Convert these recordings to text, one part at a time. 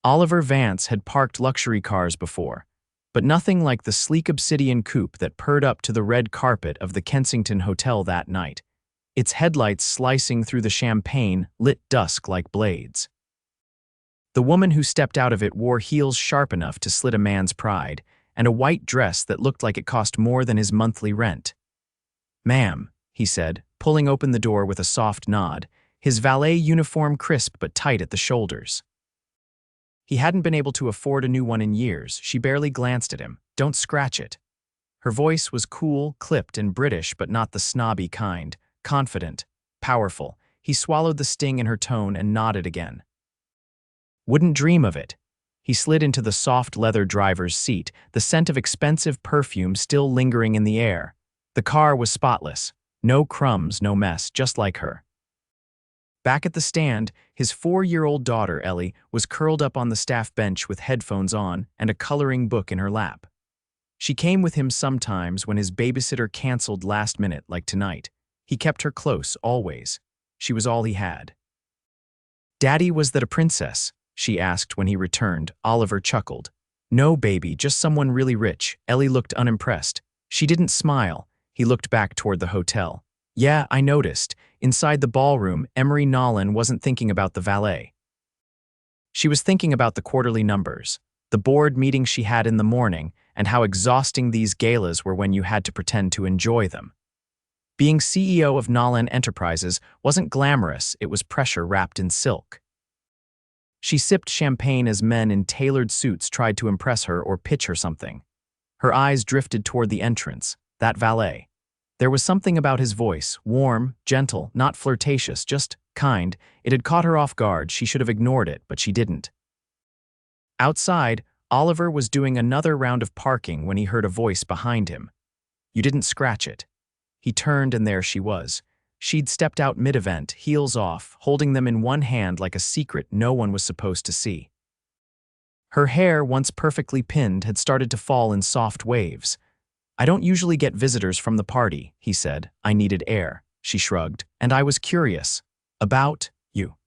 Oliver Vance had parked luxury cars before, but nothing like the sleek obsidian coupe that purred up to the red carpet of the Kensington Hotel that night, its headlights slicing through the champagne lit dusk like blades. The woman who stepped out of it wore heels sharp enough to slit a man's pride, and a white dress that looked like it cost more than his monthly rent. "Ma'am," he said, pulling open the door with a soft nod, his valet uniform crisp but tight at the shoulders. He hadn't been able to afford a new one in years. She barely glanced at him. "Don't scratch it." Her voice was cool, clipped, and British, but not the snobby kind. Confident, powerful. He swallowed the sting in her tone and nodded again. "Wouldn't dream of it." He slid into the soft leather driver's seat, the scent of expensive perfume still lingering in the air. The car was spotless. No crumbs, no mess, just like her. Back at the stand, his 4-year-old daughter, Ellie, was curled up on the staff bench with headphones on and a coloring book in her lap. She came with him sometimes when his babysitter canceled last minute, like tonight. He kept her close, always. She was all he had. "Daddy, was that a princess?" she asked when he returned. Oliver chuckled. "No, baby, just someone really rich." Ellie looked unimpressed. She didn't smile. He looked back toward the hotel. "Yeah, I noticed. Inside the ballroom, Emery Nolan wasn't thinking about the valet. She was thinking about the quarterly numbers, the board meeting she had in the morning, and how exhausting these galas were when you had to pretend to enjoy them. Being CEO of Nolan Enterprises wasn't glamorous, it was pressure wrapped in silk. She sipped champagne as men in tailored suits tried to impress her or pitch her something. Her eyes drifted toward the entrance, that valet. There was something about his voice, warm, gentle, not flirtatious, just kind. It had caught her off guard. She should have ignored it, but she didn't. Outside, Oliver was doing another round of parking when he heard a voice behind him. "You didn't scratch it." He turned and there she was. She'd stepped out mid-event, heels off, holding them in one hand like a secret no one was supposed to see. Her hair, once perfectly pinned, had started to fall in soft waves. "I don't usually get visitors from the party," he said. "I needed air." She shrugged. "And I was curious. About you."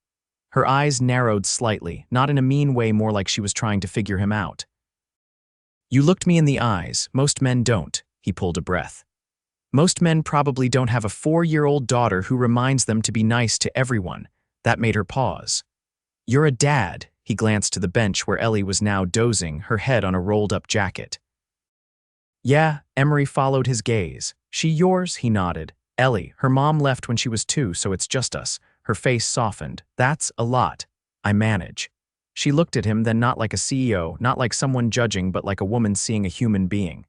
Her eyes narrowed slightly, not in a mean way, more like she was trying to figure him out. "You looked me in the eyes. Most men don't." He pulled a breath. "Most men probably don't have a 4-year-old daughter who reminds them to be nice to everyone." That made her pause. "You're a dad." He glanced to the bench where Ellie was now dozing, her head on a rolled-up jacket. "Yeah," Emery followed his gaze. "She yours?" He nodded. "Ellie, her mom left when she was 2, so it's just us." Her face softened. "That's a lot. I manage." She looked at him, then not like a CEO, not like someone judging, but like a woman seeing a human being.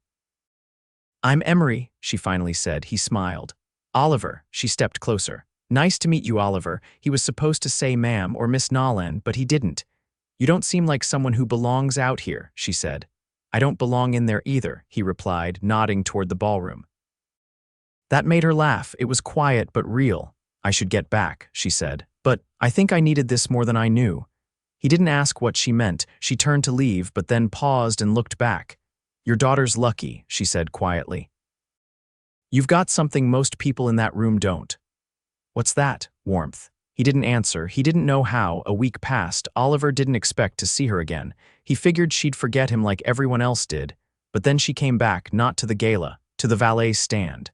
"I'm Emery," she finally said. He smiled. "Oliver." She stepped closer. "Nice to meet you, Oliver." He was supposed to say ma'am or Miss Nolan, but he didn't. "You don't seem like someone who belongs out here," she said. "I don't belong in there either," he replied, nodding toward the ballroom. That made her laugh. It was quiet but real. "I should get back," she said. "But I think I needed this more than I knew." He didn't ask what she meant. She turned to leave, but then paused and looked back. "Your daughter's lucky," she said quietly. "You've got something most people in that room don't." "What's that?" Warmth. He didn't answer. He didn't know how. A week passed. Oliver didn't expect to see her again. He figured she'd forget him like everyone else did. But then she came back, not to the gala, to the valet stand.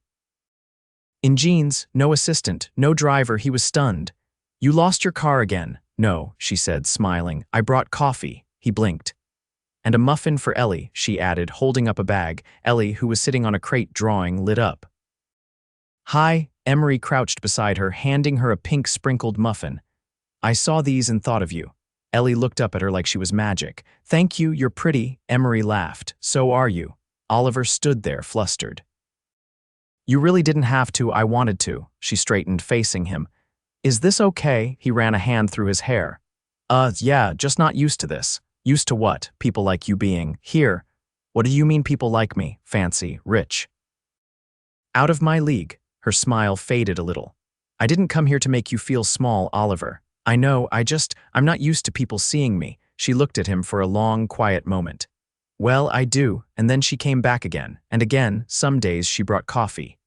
In jeans, no assistant, no driver. He was stunned. "You lost your car again." "No," she said, smiling. "I brought coffee." He blinked. "And a muffin for Ellie," she added, holding up a bag. Ellie, who was sitting on a crate drawing, lit up. "Hi." Emery crouched beside her, handing her a pink sprinkled muffin. "I saw these and thought of you." Ellie looked up at her like she was magic. "Thank you, you're pretty." Emery laughed. "So are you." Oliver stood there, flustered. "You really didn't have to, I wanted to." She straightened, facing him. "Is this okay?" He ran a hand through his hair. Yeah, just not used to this." "Used to what?" "People like you being here." "What do you mean people like me?" "Fancy, rich." "Out of my league." Her smile faded a little. "I didn't come here to make you feel small, Oliver. I know, I'm not used to people seeing me." She looked at him for a long, quiet moment. "Well, I do." And then she came back again, and again. Some days she brought coffee.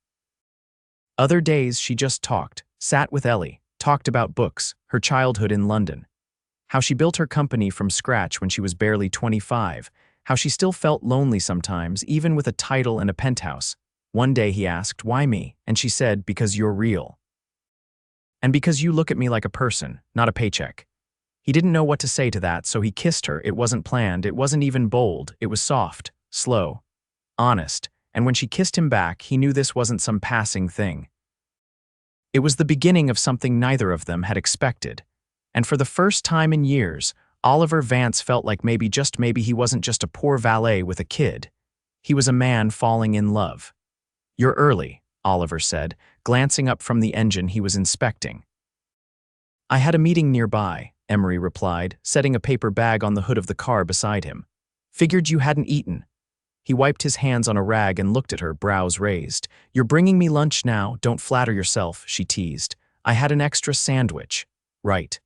Other days she just talked, sat with Ellie, talked about books, her childhood in London. How she built her company from scratch when she was barely 25. How she still felt lonely sometimes, even with a title and a penthouse. One day he asked, "Why me?" And she said, "Because you're real. And because you look at me like a person, not a paycheck." He didn't know what to say to that, so he kissed her. It wasn't planned, it wasn't even bold, it was soft, slow, honest, and when she kissed him back, he knew this wasn't some passing thing. It was the beginning of something neither of them had expected. And for the first time in years, Oliver Vance felt like maybe, just maybe, he wasn't just a poor valet with a kid. He was a man falling in love. "You're early," Oliver said, glancing up from the engine he was inspecting. "I had a meeting nearby," Emery replied, setting a paper bag on the hood of the car beside him. "Figured you hadn't eaten." He wiped his hands on a rag and looked at her, brows raised. "You're bringing me lunch now, don't flatter yourself," she teased. "I had an extra sandwich." "Right.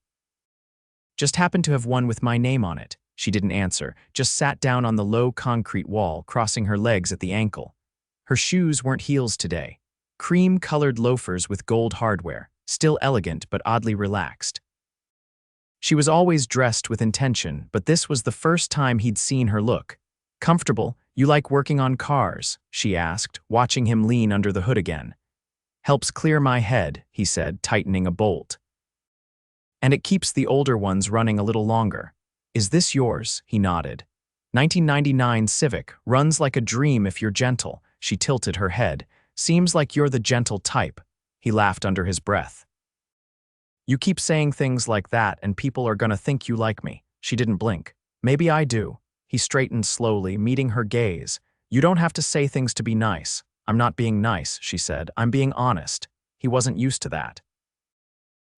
Just happened to have one with my name on it." She didn't answer, just sat down on the low concrete wall, crossing her legs at the ankle. Her shoes weren't heels today. Cream-colored loafers with gold hardware, still elegant but oddly relaxed. She was always dressed with intention, but this was the first time he'd seen her look comfortable. "You like working on cars?" she asked, watching him lean under the hood again. "Helps clear my head," he said, tightening a bolt. "And it keeps the older ones running a little longer." "Is this yours?" He nodded. 1999 Civic, runs like a dream if you're gentle." She tilted her head. "Seems like you're the gentle type." He laughed under his breath. "You keep saying things like that and people are gonna think you like me." She didn't blink. "Maybe I do." He straightened slowly, meeting her gaze. "You don't have to say things to be nice." "I'm not being nice," she said. "I'm being honest." He wasn't used to that.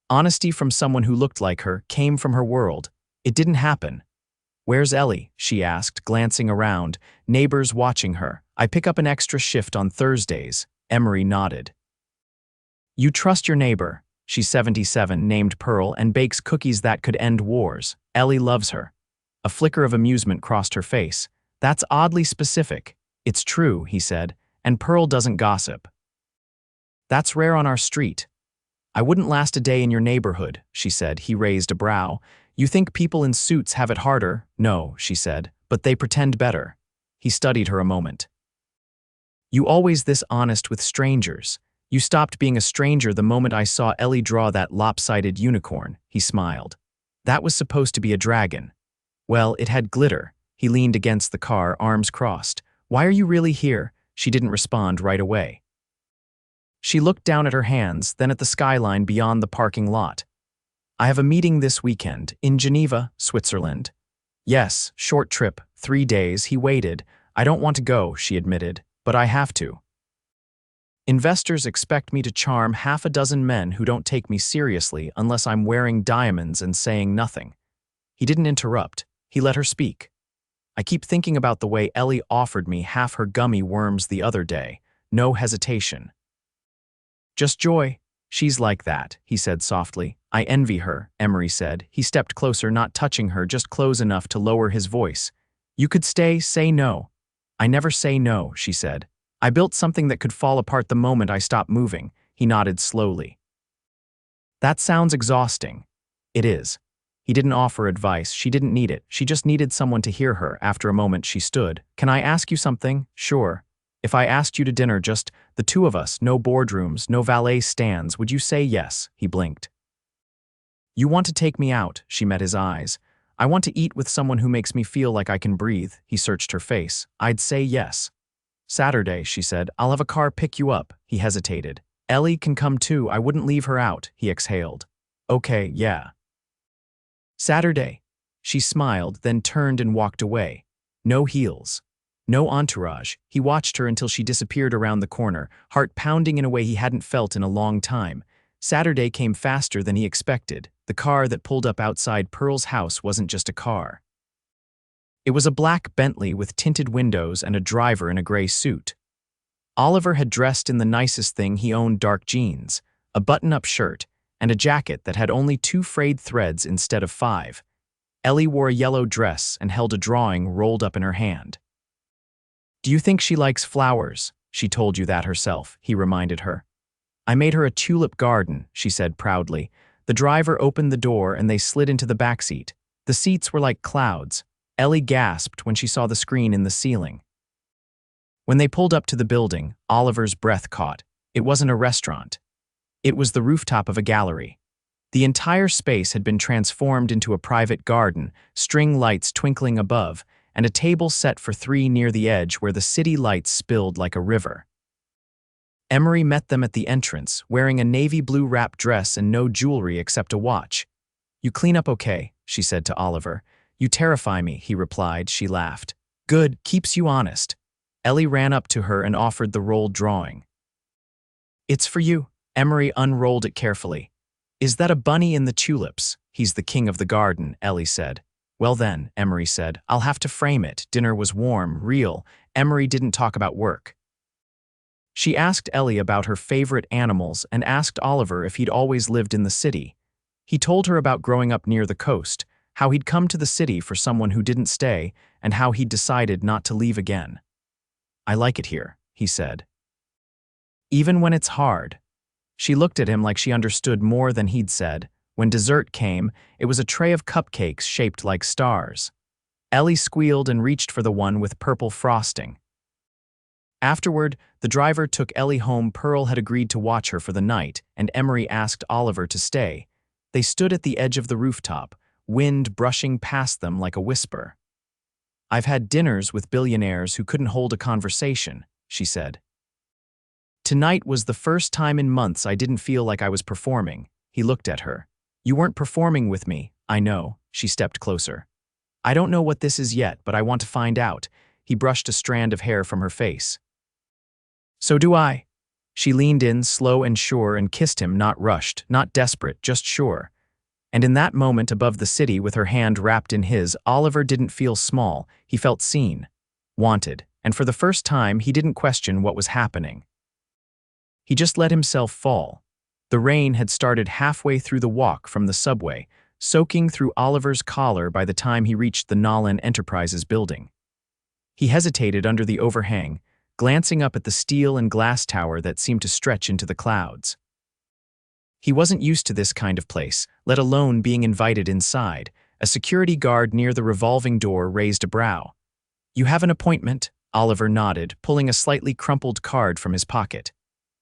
Honesty from someone who looked like her came from her world. It didn't happen. "Where's Ellie?" she asked, glancing around, neighbors watching her. "I pick up an extra shift on Thursdays." Emery nodded. "You trust your neighbor." She's 77, named Pearl, and bakes cookies that could end wars. Ellie loves her. A flicker of amusement crossed her face. "That's oddly specific." "It's true," he said, "and Pearl doesn't gossip." "That's rare on our street." "I wouldn't last a day in your neighborhood," she said. He raised a brow. "You think people in suits have it harder?" "No," she said, "but they pretend better." He studied her a moment. "You always this honest with strangers. You stopped being a stranger the moment I saw Ellie draw that lopsided unicorn." He smiled. "That was supposed to be a dragon." "Well, it had glitter." He leaned against the car, arms crossed. "Why are you really here?" She didn't respond right away. She looked down at her hands, then at the skyline beyond the parking lot. "I have a meeting this weekend, in Geneva, Switzerland." "Yes, short trip, 3 days." He waited. "I don't want to go," she admitted, "but I have to. Investors expect me to charm half a dozen men who don't take me seriously unless I'm wearing diamonds and saying nothing." He didn't interrupt. He let her speak. "I keep thinking about the way Ellie offered me half her gummy worms the other day. No hesitation. Just joy. She's like that," he said softly. "I envy her," Emery said. He stepped closer, not touching her, just close enough to lower his voice. "You could stay, say no." "I never say no," she said. "I built something that could fall apart the moment I stopped moving." He nodded slowly. "That sounds exhausting." "It is." He didn't offer advice. She didn't need it. She just needed someone to hear her. After a moment, she stood. "Can I ask you something?" "Sure. If I asked you to dinner, just the two of us, no boardrooms, no valet stands, would you say yes?" He blinked. "You want to take me out?" She met his eyes. "I want to eat with someone who makes me feel like I can breathe." He searched her face. "I'd say yes." "Saturday," she said. "I'll have a car pick you up." He hesitated. "Ellie can come too. I wouldn't leave her out." He exhaled. "Okay, yeah." "Saturday." She smiled, then turned and walked away. No heels. No entourage. He watched her until she disappeared around the corner, heart pounding in a way he hadn't felt in a long time. Saturday came faster than he expected. The car that pulled up outside Pearl's house wasn't just a car. It was a black Bentley with tinted windows and a driver in a gray suit. Oliver had dressed in the nicest thing he owned: dark jeans, a button-up shirt, and a jacket that had only 2 frayed threads instead of 5. Ellie wore a yellow dress and held a drawing rolled up in her hand. "Do you think she likes flowers?" "She told you that herself," he reminded her. "I made her a tulip garden," she said proudly. The driver opened the door and they slid into the back seat. The seats were like clouds. Ellie gasped when she saw the screen in the ceiling. When they pulled up to the building, Oliver's breath caught. It wasn't a restaurant. It was the rooftop of a gallery. The entire space had been transformed into a private garden, string lights twinkling above, and a table set for three near the edge where the city lights spilled like a river. Emery met them at the entrance, wearing a navy blue wrap dress and no jewelry except a watch. "You clean up okay," she said to Oliver. "You terrify me," he replied. She laughed. "Good, keeps you honest." Ellie ran up to her and offered the rolled drawing. "It's for you." Emery unrolled it carefully. "Is that a bunny in the tulips?" "He's the king of the garden," Ellie said. "Well then," Emery said, "I'll have to frame it." Dinner was warm, real. Emery didn't talk about work. She asked Ellie about her favorite animals and asked Oliver if he'd always lived in the city. He told her about growing up near the coast, how he'd come to the city for someone who didn't stay, and how he'd decided not to leave again. "I like it here," he said. "Even when it's hard." She looked at him like she understood more than he'd said. When dessert came, it was a tray of cupcakes shaped like stars. Ellie squealed and reached for the one with purple frosting. Afterward, the driver took Ellie home. Pearl had agreed to watch her for the night, and Emery asked Oliver to stay. They stood at the edge of the rooftop, wind brushing past them like a whisper. "I've had dinners with billionaires who couldn't hold a conversation," she said. "Tonight was the first time in months I didn't feel like I was performing." He looked at her. "You weren't performing with me, I know." She stepped closer. "I don't know what this is yet, but I want to find out." He brushed a strand of hair from her face. "So do I." She leaned in, slow and sure, and kissed him, not rushed, not desperate, just sure. And in that moment above the city with her hand wrapped in his, Oliver didn't feel small. He felt seen, wanted, and for the first time he didn't question what was happening. He just let himself fall. The rain had started halfway through the walk from the subway, soaking through Oliver's collar by the time he reached the Nolan Enterprises building. He hesitated under the overhang, glancing up at the steel and glass tower that seemed to stretch into the clouds. He wasn't used to this kind of place, let alone being invited inside. A security guard near the revolving door raised a brow. "You have an appointment?" Oliver nodded, pulling a slightly crumpled card from his pocket.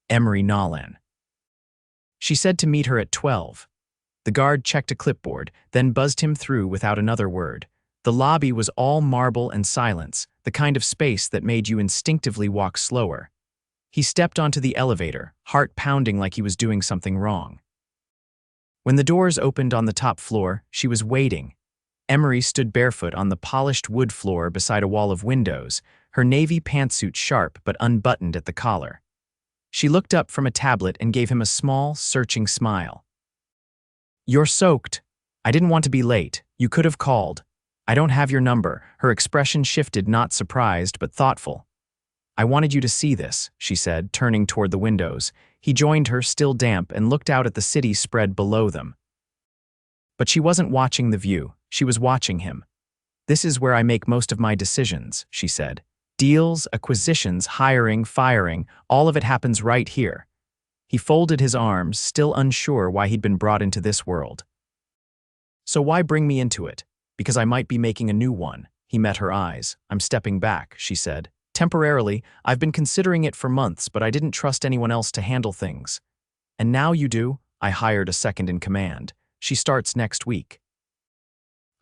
"Emery Nolan." She said to meet her at 12. The guard checked a clipboard, then buzzed him through without another word. The lobby was all marble and silence, the kind of space that made you instinctively walk slower. He stepped onto the elevator, heart pounding like he was doing something wrong. When the doors opened on the top floor, she was waiting. Emery stood barefoot on the polished wood floor beside a wall of windows, her navy pantsuit sharp but unbuttoned at the collar. She looked up from a tablet and gave him a small, searching smile. "You're soaked. I didn't want to be late. You could have called. I don't have your number." Her expression shifted, not surprised, but thoughtful. "I wanted you to see this," she said, turning toward the windows. He joined her, still damp, and looked out at the city spread below them. But she wasn't watching the view. She was watching him. "This is where I make most of my decisions," she said. "Deals, acquisitions, hiring, firing, all of it happens right here." He folded his arms, still unsure why he'd been brought into this world. "So why bring me into it?" "Because I might be making a new one." He met her eyes. "I'm stepping back," she said. "Temporarily. I've been considering it for months, but I didn't trust anyone else to handle things. And now you do." "I hired a second in command. She starts next week.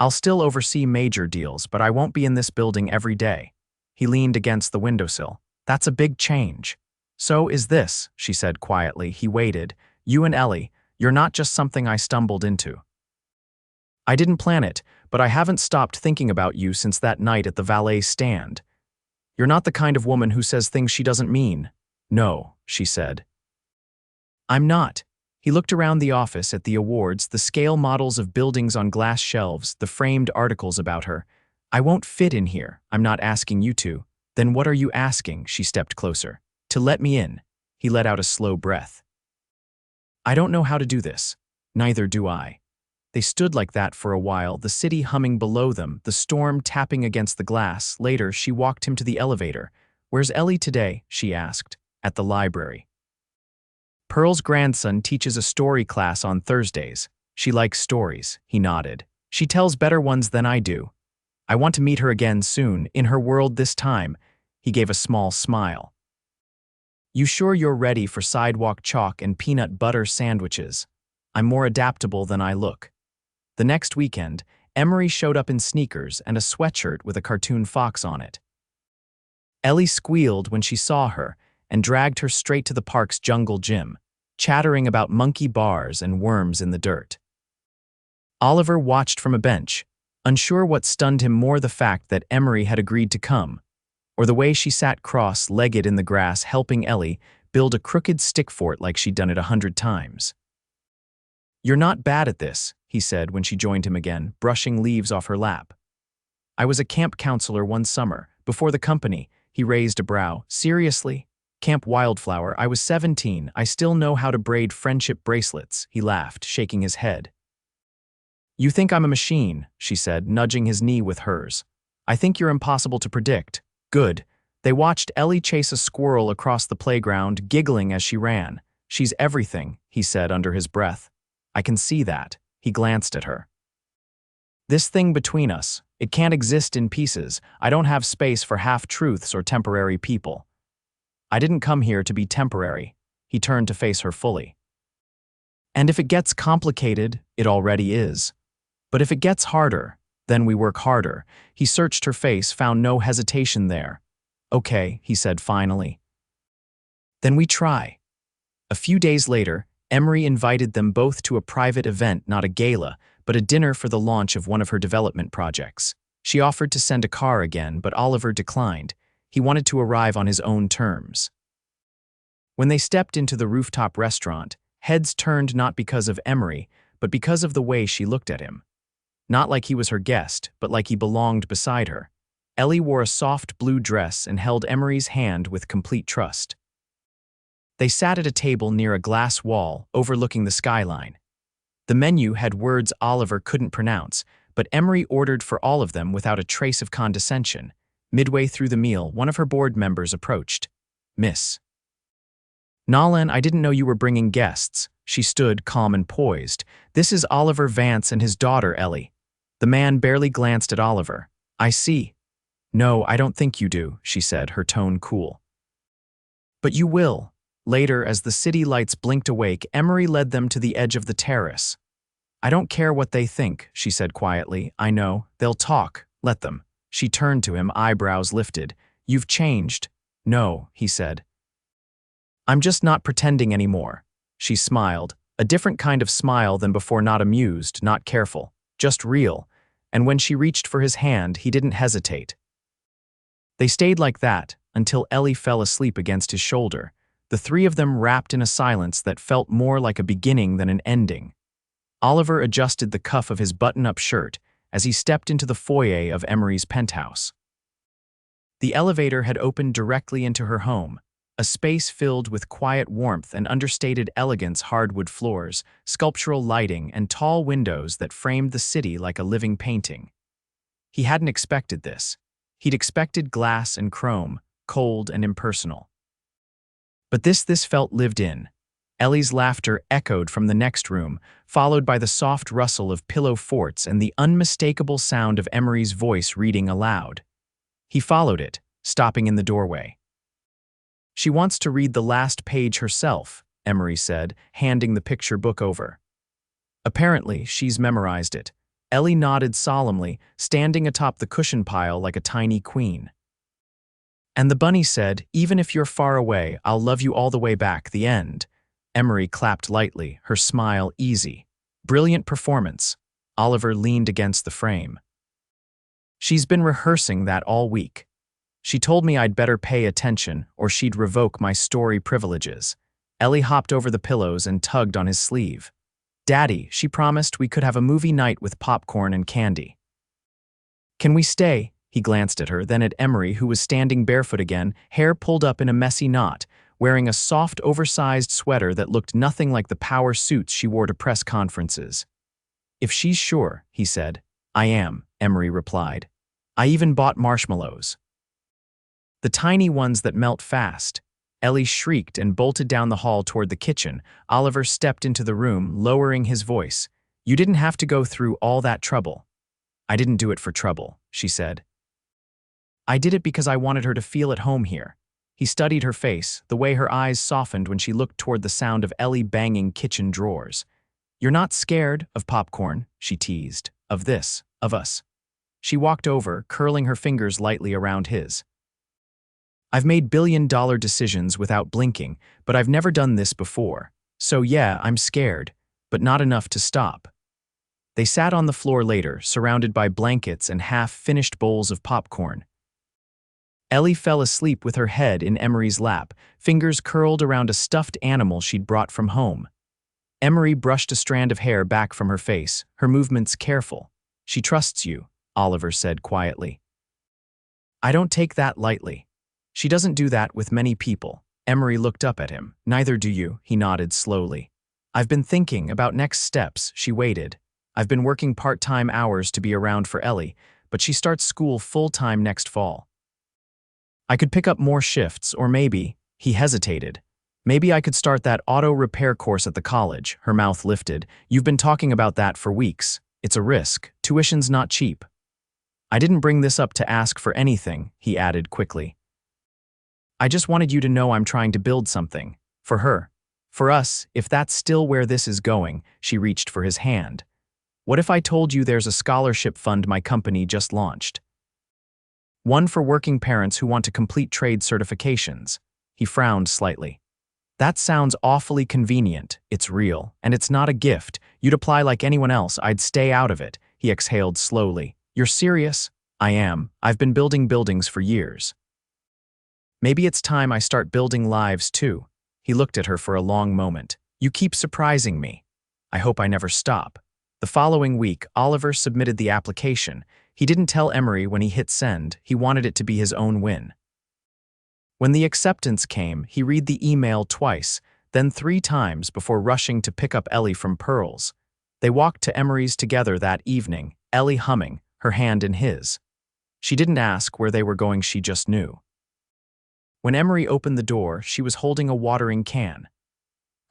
I'll still oversee major deals, but I won't be in this building every day." He leaned against the windowsill. "That's a big change." "So is this," she said quietly. He waited. "You and Ellie, you're not just something I stumbled into. I didn't plan it, but I haven't stopped thinking about you since that night at the Valet stand. You're not the kind of woman who says things she doesn't mean." "No," she said. "I'm not." He looked around the office at the awards, the scale models of buildings on glass shelves, the framed articles about her. "I won't fit in here. I'm not asking you to." "Then what are you asking?" She stepped closer. "To let me in." He let out a slow breath. "I don't know how to do this." "Neither do I." They stood like that for a while, the city humming below them, the storm tapping against the glass. Later, she walked him to the elevator. "Where's Ellie today?" she asked. "At the library." Pearl's grandson teaches a story class on Thursdays. She likes stories, he nodded. She tells better ones than I do. I want to meet her again soon, in her world this time. He gave a small smile. You sure you're ready for sidewalk chalk and peanut butter sandwiches? I'm more adaptable than I look. The next weekend, Emery showed up in sneakers and a sweatshirt with a cartoon fox on it. Ellie squealed when she saw her and dragged her straight to the park's jungle gym, chattering about monkey bars and worms in the dirt. Oliver watched from a bench, unsure what stunned him more, the fact that Emery had agreed to come, or the way she sat cross-legged in the grass helping Ellie build a crooked stick fort like she'd done it 100 times. You're not bad at this, he said when she joined him again, brushing leaves off her lap. I was a camp counselor one summer, before the company. He raised a brow. Seriously? Camp Wildflower, I was 17, I still know how to braid friendship bracelets, he laughed, shaking his head. You think I'm a machine, she said, nudging his knee with hers. I think you're impossible to predict. Good. They watched Ellie chase a squirrel across the playground, giggling as she ran. She's everything, he said under his breath. I can see that. He glanced at her. This thing between us, it can't exist in pieces. I don't have space for half-truths or temporary people. I didn't come here to be temporary. He turned to face her fully. And if it gets complicated, it already is. But if it gets harder, then we work harder. He searched her face, found no hesitation there. Okay, he said finally. Then we try. A few days later, Emery invited them both to a private event, not a gala, but a dinner for the launch of one of her development projects. She offered to send a car again, but Oliver declined. He wanted to arrive on his own terms. When they stepped into the rooftop restaurant, heads turned not because of Emery, but because of the way she looked at him. Not like he was her guest, but like he belonged beside her. Ellie wore a soft blue dress and held Emery's hand with complete trust. They sat at a table near a glass wall overlooking the skyline. The menu had words Oliver couldn't pronounce, but Emery ordered for all of them without a trace of condescension. Midway through the meal, one of her board members approached. Miss Nolan, I didn't know you were bringing guests. She stood, calm and poised. This is Oliver Vance and his daughter, Ellie. The man barely glanced at Oliver. I see. No, I don't think you do, she said, her tone cool. But you will. Later, as the city lights blinked awake, Emery led them to the edge of the terrace. I don't care what they think, she said quietly. I know. They'll talk. Let them. She turned to him, eyebrows lifted. You've changed. No, he said. I'm just not pretending anymore. She smiled, a different kind of smile than before, not amused, not careful, just real, and when she reached for his hand, he didn't hesitate. They stayed like that until Ellie fell asleep against his shoulder, the three of them wrapped in a silence that felt more like a beginning than an ending. Oliver adjusted the cuff of his button-up shirt as he stepped into the foyer of Emery's penthouse. The elevator had opened directly into her home, a space filled with quiet warmth and understated elegance, hardwood floors, sculptural lighting, and tall windows that framed the city like a living painting. He hadn't expected this. He'd expected glass and chrome, cold and impersonal. But this felt lived in. Ellie's laughter echoed from the next room, followed by the soft rustle of pillow forts and the unmistakable sound of Emery's voice reading aloud. He followed it, stopping in the doorway. She wants to read the last page herself, Emery said, handing the picture book over. Apparently, she's memorized it. Ellie nodded solemnly, standing atop the cushion pile like a tiny queen. And the bunny said, even if you're far away, I'll love you all the way back, the end. Emery clapped lightly, her smile easy. Brilliant performance. Oliver leaned against the frame. She's been rehearsing that all week. She told me I'd better pay attention or she'd revoke my story privileges. Ellie hopped over the pillows and tugged on his sleeve. Daddy, she promised we could have a movie night with popcorn and candy. Can we stay? He glanced at her, then at Emery, who was standing barefoot again, hair pulled up in a messy knot, wearing a soft, oversized sweater that looked nothing like the power suits she wore to press conferences. If she's sure, he said. I am, Emery replied. I even bought marshmallows. The tiny ones that melt fast. Ellie shrieked and bolted down the hall toward the kitchen. Oliver stepped into the room, lowering his voice. "You didn't have to go through all that trouble." "I didn't do it for trouble," she said. "I did it because I wanted her to feel at home here." He studied her face, the way her eyes softened when she looked toward the sound of Ellie banging kitchen drawers. "You're not scared of popcorn," she teased. "Of this, of us." She walked over, curling her fingers lightly around his. "I've made billion-dollar decisions without blinking, but I've never done this before. So yeah, I'm scared, but not enough to stop." They sat on the floor later, surrounded by blankets and half-finished bowls of popcorn. Ellie fell asleep with her head in Emery's lap, fingers curled around a stuffed animal she'd brought from home. Emery brushed a strand of hair back from her face, her movements careful. "She trusts you," Oliver said quietly. "I don't take that lightly. She doesn't do that with many people." Emery looked up at him. "Neither do you," he nodded slowly. "I've been thinking about next steps." She waited. "I've been working part-time hours to be around for Ellie, but she starts school full-time next fall. I could pick up more shifts, or maybe," he hesitated, "maybe I could start that auto repair course at the college." Her mouth lifted. "You've been talking about that for weeks. It's a risk. Tuition's not cheap." "I didn't bring this up to ask for anything," he added quickly. "I just wanted you to know I'm trying to build something. For her. For us, if that's still where this is going." She reached for his hand. "What if I told you there's a scholarship fund my company just launched? One for working parents who want to complete trade certifications." He frowned slightly. "That sounds awfully convenient. It's real, and it's not a gift. You'd apply like anyone else. I'd stay out of it." He exhaled slowly. "You're serious?" "I am. I've been building buildings for years. Maybe it's time I start building lives too." He looked at her for a long moment. "You keep surprising me. I hope I never stop." The following week, Oliver submitted the application. He didn't tell Emery when he hit send. He wanted it to be his own win. When the acceptance came, he read the email twice, then 3 times before rushing to pick up Ellie from Pearl's. They walked to Emery's together that evening, Ellie humming, her hand in his. She didn't ask where they were going, she just knew. When Emery opened the door, she was holding a watering can.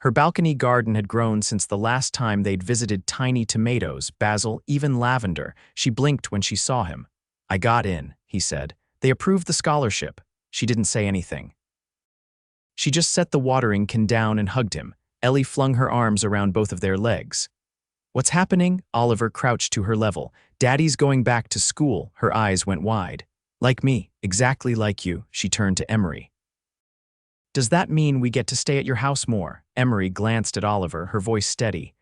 Her balcony garden had grown since the last time they'd visited. Tiny tomatoes, basil, even lavender. She blinked when she saw him. "I got in," he said. "They approved the scholarship." She didn't say anything. She just set the watering can down and hugged him. Ellie flung her arms around both of their legs. "What's happening?" Oliver crouched to her level. "Daddy's going back to school." Her eyes went wide. "Like me, exactly like you." She turned to Emery. "Does that mean we get to stay at your house more?" Emery glanced at Oliver, her voice steady.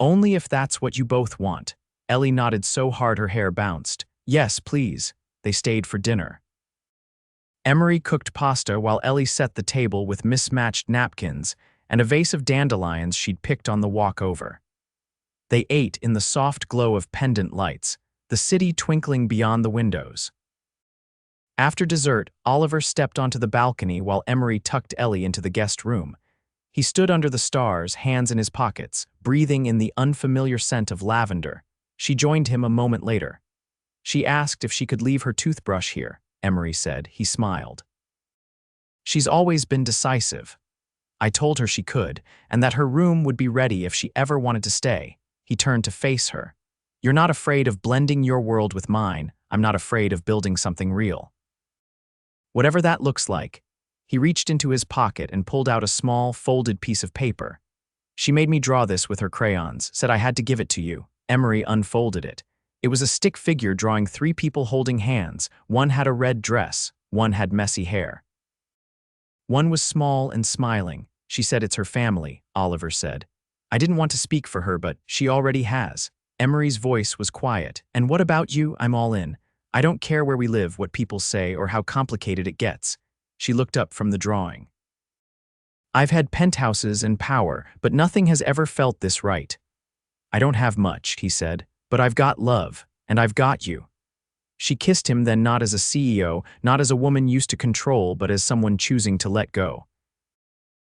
"Only if that's what you both want." Ellie nodded so hard her hair bounced. "Yes, please." They stayed for dinner. Emery cooked pasta while Ellie set the table with mismatched napkins and a vase of dandelions she'd picked on the walk over. They ate in the soft glow of pendant lights, the city twinkling beyond the windows. After dessert, Oliver stepped onto the balcony while Emery tucked Ellie into the guest room. He stood under the stars, hands in his pockets, breathing in the unfamiliar scent of lavender. She joined him a moment later. "She asked if she could leave her toothbrush here," Emery said. He smiled. "She's always been decisive. I told her she could, and that her room would be ready if she ever wanted to stay." He turned to face her. "You're not afraid of blending your world with mine. I'm not afraid of building something real. Whatever that looks like." He reached into his pocket and pulled out a small, folded piece of paper. "She made me draw this with her crayons, said I had to give it to you." Emery unfolded it. It was a stick figure drawing 3 people holding hands. One had a red dress, one had messy hair. One was small and smiling. "She said it's her family," Oliver said. "I didn't want to speak for her, but she already has." Emery's voice was quiet. "And what about you?" "I'm all in. I don't care where we live, what people say, or how complicated it gets." She looked up from the drawing. "I've had penthouses and power, but nothing has ever felt this right." "I don't have much," he said, "but I've got love, and I've got you." She kissed him then, not as a CEO, not as a woman used to control, but as someone choosing to let go.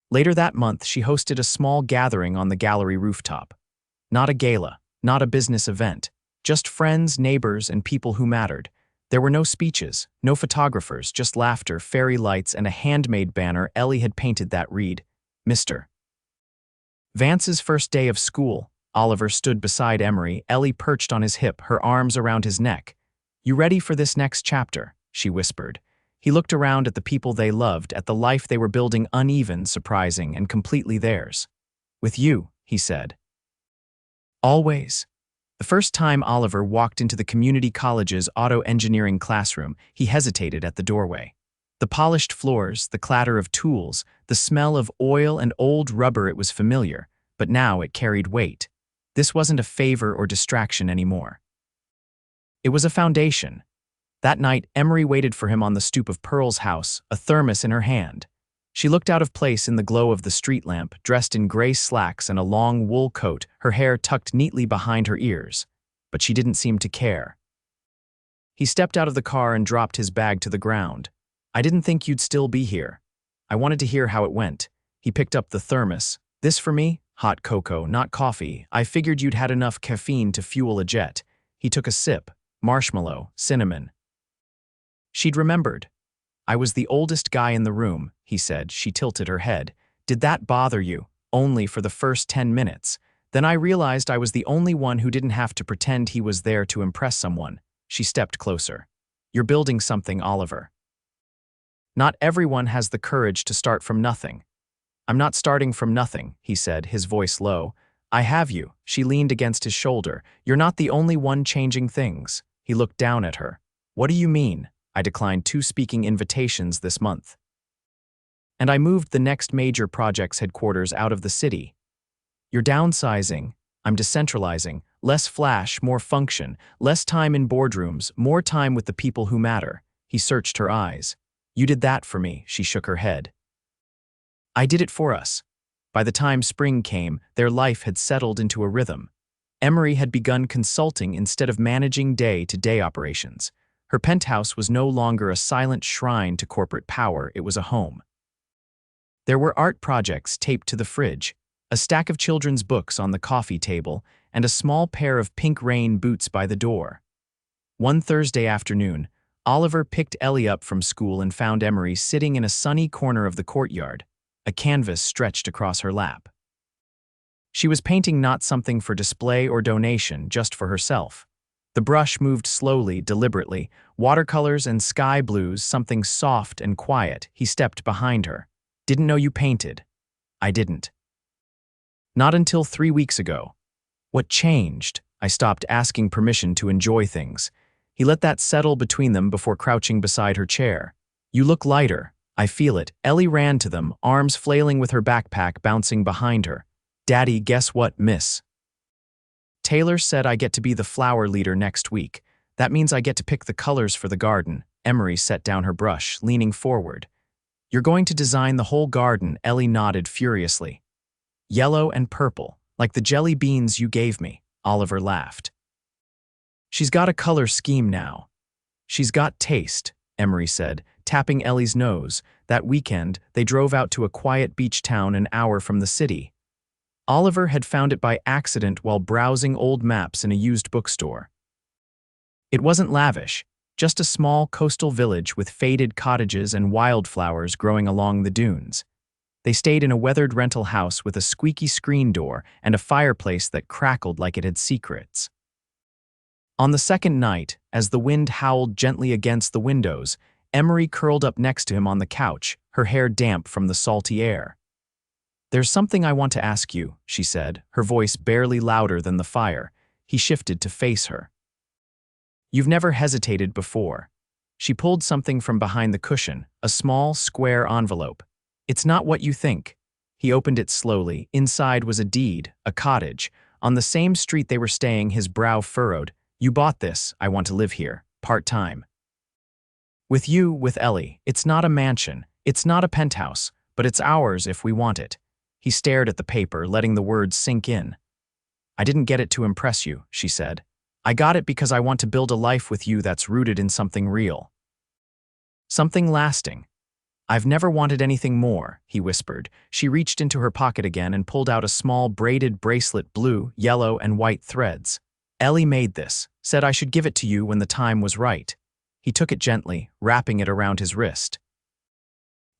Later that month, she hosted a small gathering on the gallery rooftop. Not a gala, not a business event, just friends, neighbors, and people who mattered. There were no speeches, no photographers, just laughter, fairy lights, and a handmade banner Ellie had painted that read, Mr. Vance's first day of school. Oliver stood beside Emery, Ellie perched on his hip, her arms around his neck. You ready for this next chapter? She whispered. He looked around at the people they loved, at the life they were building, uneven, surprising, and completely theirs. With you, he said. Always. The first time Oliver walked into the community college's auto engineering classroom, he hesitated at the doorway. The polished floors, the clatter of tools, the smell of oil and old rubber, it was familiar, but now it carried weight. This wasn't a favor or distraction anymore. It was a foundation. That night, Emery waited for him on the stoop of Pearl's house, a thermos in her hand. She looked out of place in the glow of the street lamp, dressed in gray slacks and a long wool coat, her hair tucked neatly behind her ears. But she didn't seem to care. He stepped out of the car and dropped his bag to the ground. I didn't think you'd still be here. I wanted to hear how it went. He picked up the thermos. This for me? Hot cocoa, not coffee. I figured you'd had enough caffeine to fuel a jet. He took a sip. Marshmallow, cinnamon. She'd remembered. I was the oldest guy in the room, he said. She tilted her head. Did that bother you? Only for the first 10 minutes. Then I realized I was the only one who didn't have to pretend he was there to impress someone. She stepped closer. You're building something, Oliver. Not everyone has the courage to start from nothing. I'm not starting from nothing, he said, his voice low. I have you. She leaned against his shoulder. You're not the only one changing things. He looked down at her. What do you mean? I declined 2 speaking invitations this month. And I moved the next major project's headquarters out of the city. You're downsizing. I'm decentralizing. Less flash, more function. Less time in boardrooms, more time with the people who matter. He searched her eyes. You did that for me, she shook her head. I did it for us. By the time spring came, their life had settled into a rhythm. Emery had begun consulting instead of managing day-to-day operations. Her penthouse was no longer a silent shrine to corporate power, it was a home. There were art projects taped to the fridge, a stack of children's books on the coffee table, and a small pair of pink rain boots by the door. One Thursday afternoon, Oliver picked Ellie up from school and found Emery sitting in a sunny corner of the courtyard, a canvas stretched across her lap. She was painting not something for display or donation, just for herself. The brush moved slowly, deliberately, watercolors and sky blues, something soft and quiet. He stepped behind her. Didn't know you painted. I didn't. Not until 3 weeks ago. What changed? I stopped asking permission to enjoy things. He let that settle between them before crouching beside her chair. You look lighter. I feel it. Ellie ran to them, arms flailing with her backpack bouncing behind her. Daddy, guess what, miss? Taylor said I get to be the flower leader next week. That means I get to pick the colors for the garden. Emery set down her brush, leaning forward. You're going to design the whole garden, Ellie nodded furiously. Yellow and purple, like the jelly beans you gave me, Oliver laughed. She's got a color scheme now. She's got taste, Emery said, tapping Ellie's nose. That weekend, they drove out to a quiet beach town an hour from the city. Oliver had found it by accident while browsing old maps in a used bookstore. It wasn't lavish, just a small coastal village with faded cottages and wildflowers growing along the dunes. They stayed in a weathered rental house with a squeaky screen door and a fireplace that crackled like it had secrets. On the second night, as the wind howled gently against the windows, Emery curled up next to him on the couch, her hair damp from the salty air. There's something I want to ask you, she said, her voice barely louder than the fire. He shifted to face her. You've never hesitated before. She pulled something from behind the cushion, a small, square envelope. It's not what you think. He opened it slowly. Inside was a deed, a cottage. On the same street they were staying, his brow furrowed. You bought this. I want to live here, part-time. With you, with Ellie. It's not a mansion. It's not a penthouse, but it's ours if we want it. He stared at the paper, letting the words sink in. I didn't get it to impress you, she said. I got it because I want to build a life with you that's rooted in something real. Something lasting. I've never wanted anything more, he whispered. She reached into her pocket again and pulled out a small braided bracelet, blue, yellow, and white threads. Ellie made this, said I should give it to you when the time was right. He took it gently, wrapping it around his wrist.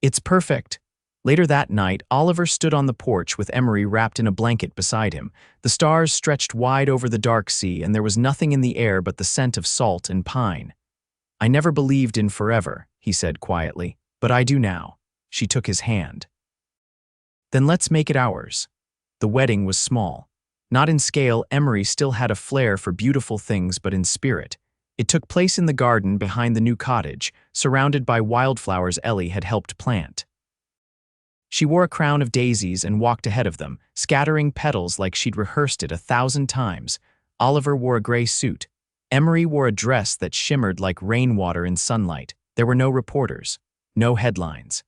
It's perfect. Later that night, Oliver stood on the porch with Emery wrapped in a blanket beside him. The stars stretched wide over the dark sea, and there was nothing in the air but the scent of salt and pine. I never believed in forever, he said quietly, but I do now. She took his hand. Then let's make it ours. The wedding was small. Not in scale, Emery still had a flair for beautiful things, but in spirit. It took place in the garden behind the new cottage, surrounded by wildflowers Ellie had helped plant. She wore a crown of daisies and walked ahead of them, scattering petals like she'd rehearsed it 1,000 times. Oliver wore a gray suit. Emery wore a dress that shimmered like rainwater in sunlight. There were no reporters, no headlines.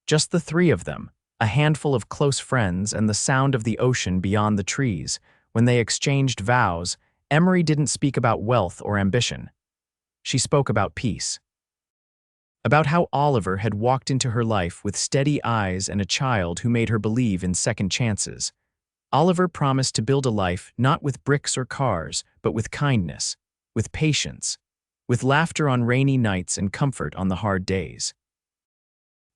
Just the three of them, a handful of close friends, and the sound of the ocean beyond the trees. When they exchanged vows, Emery didn't speak about wealth or ambition. She spoke about peace. About how Oliver had walked into her life with steady eyes and a child who made her believe in second chances. Oliver promised to build a life not with bricks or cars, but with kindness, with patience, with laughter on rainy nights and comfort on the hard days.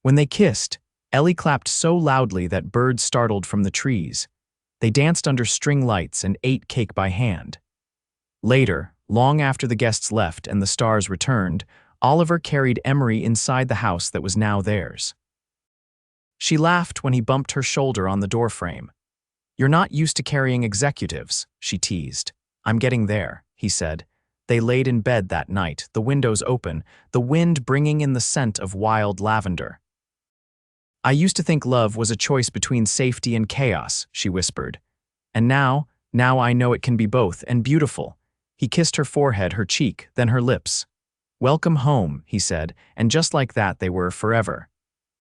When they kissed, Ellie clapped so loudly that birds startled from the trees. They danced under string lights and ate cake by hand. Later, long after the guests left and the stars returned, Oliver carried Emery inside the house that was now theirs. She laughed when he bumped her shoulder on the doorframe. "You're not used to carrying executives," she teased. "I'm getting there," he said. They laid in bed that night, the windows open, the wind bringing in the scent of wild lavender. "I used to think love was a choice between safety and chaos," she whispered. "And now I know it can be both, and beautiful." He kissed her forehead, her cheek, then her lips. "Welcome home," he said, and just like that they were forever.